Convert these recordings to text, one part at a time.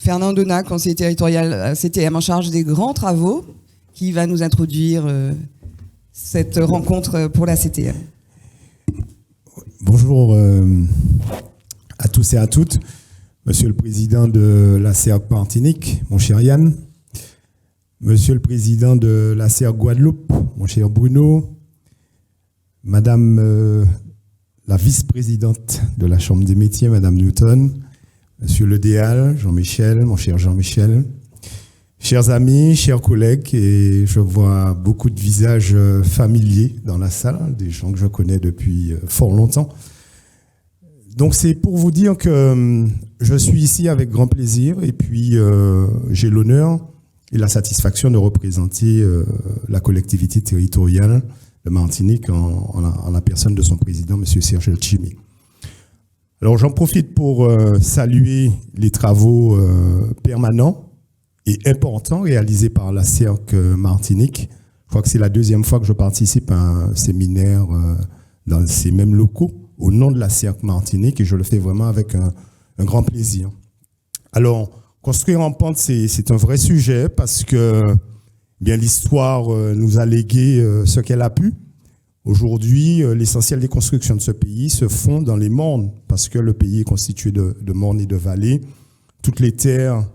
Fernand Donat, conseiller territorial CTM en charge des grands travaux, qui va nous introduire cette rencontre pour la CTM. Bonjour à tous et à toutes. Monsieur le Président de la CERC Martinique, mon cher Yann. Monsieur le Président de la CERC Guadeloupe, mon cher Bruno. Madame la vice-présidente de la Chambre des métiers, Madame Newton. Monsieur le Déal, Jean-Michel, mon cher Jean-Michel. Chers amis, chers collègues, et je vois beaucoup de visages familiers dans la salle, des gens que je connais depuis fort longtemps. Donc c'est pour vous dire que je suis ici avec grand plaisir et puis j'ai l'honneur et la satisfaction de représenter la collectivité territoriale de Martinique en la personne de son président, M. Serge Chimi. Alors j'en profite pour saluer les travaux permanents et importants réalisés par la CERC Martinique. Je crois que c'est la deuxième fois que je participe à un séminaire dans ces mêmes locaux au nom de la CERC Martinique et je le fais vraiment avec un grand plaisir. Alors, construire en pente, c'est un vrai sujet parce que bien l'histoire nous a légué ce qu'elle a pu. Aujourd'hui, l'essentiel des constructions de ce pays se font dans les mornes parce que le pays est constitué de mornes et de vallées. Toutes les terres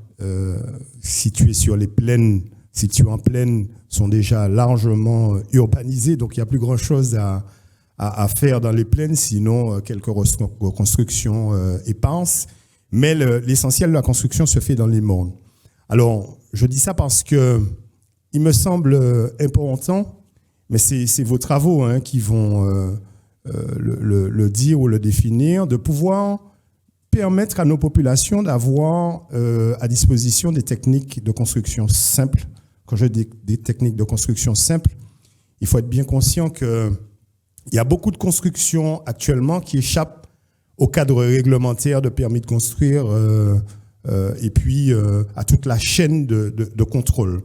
situées sur les plaines, situées en plaine, sont déjà largement urbanisées, donc il n'y a plus grand-chose à faire dans les plaines, sinon quelques reconstructions éparses. Mais l'essentiel de la construction se fait dans les mornes. Alors, je dis ça parce que il me semble important, mais c'est vos travaux qui vont le dire ou le définir, de pouvoir permettre à nos populations d'avoir à disposition des techniques de construction simples. Quand je dis des techniques de construction simples, il faut être bien conscient qu'il y a beaucoup de constructions actuellement qui échappent au cadre réglementaire de permis de construire et puis à toute la chaîne de contrôle.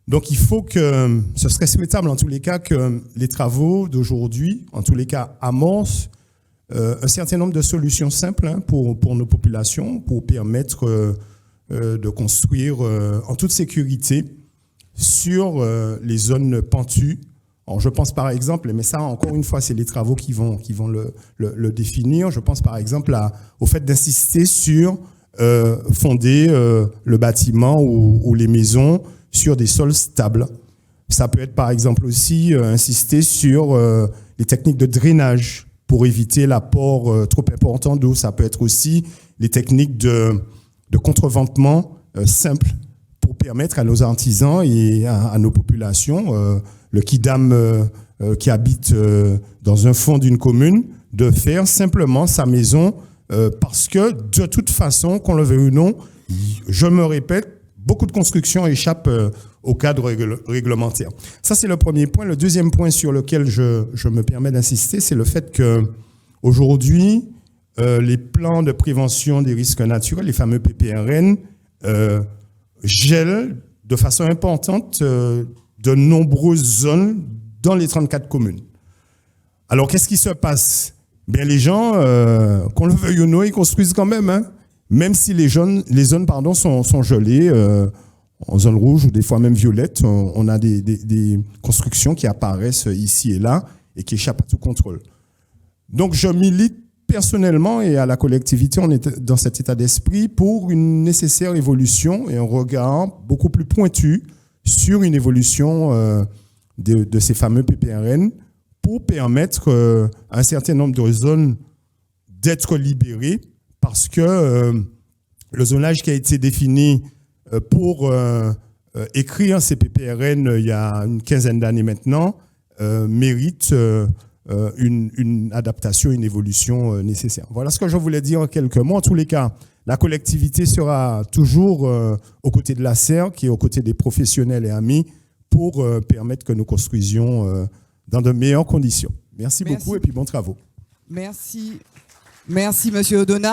Donc il faut que, ce serait souhaitable en tous les cas que les travaux d'aujourd'hui, en tous les cas amorcent un certain nombre de solutions simples pour nos populations, pour permettre de construire en toute sécurité sur les zones pentues. Alors, je pense par exemple, mais ça encore une fois, c'est les travaux qui vont le définir. Je pense par exemple au fait d'insister sur fonder le bâtiment ou les maisons sur des sols stables. Ça peut être par exemple aussi insister sur les techniques de drainage pour éviter l'apport trop important d'eau. Ça peut être aussi les techniques de contreventement simples pour permettre à nos artisans et à nos populations, le kidam qui habite dans un fond d'une commune, de faire simplement sa maison parce que de toute façon, qu'on le veuille ou non, je me répète, beaucoup de constructions échappent au cadre réglementaire. Ça, c'est le premier point. Le deuxième point sur lequel je me permets d'insister, c'est le fait qu'aujourd'hui, les plans de prévention des risques naturels, les fameux PPRN, gèlent de façon importante de nombreuses zones dans les 34 communes. Alors, qu'est-ce qui se passe? Bien, les gens, qu'on le veuille ou non, ils construisent quand même, même si les zones sont gelées en zone rouge ou des fois même violette. On a des constructions qui apparaissent ici et là et qui échappent à tout contrôle. Donc, je milite personnellement et à la collectivité, on est dans cet état d'esprit pour une nécessaire évolution et un regard beaucoup plus pointu sur une évolution de ces fameux PPRN pour permettre à un certain nombre de zones d'être libérées parce que le zonage qui a été défini pour écrire ces PPRN il y a une quinzaine d'années maintenant mérite une adaptation, une évolution nécessaire. Voilà ce que je voulais dire en quelques mots. En tous les cas, la collectivité sera toujours aux côtés de la CERC et aux côtés des professionnels et amis pour permettre que nous construisions dans de meilleures conditions. Merci beaucoup et puis bons travaux. Merci. Merci, Monsieur Donat.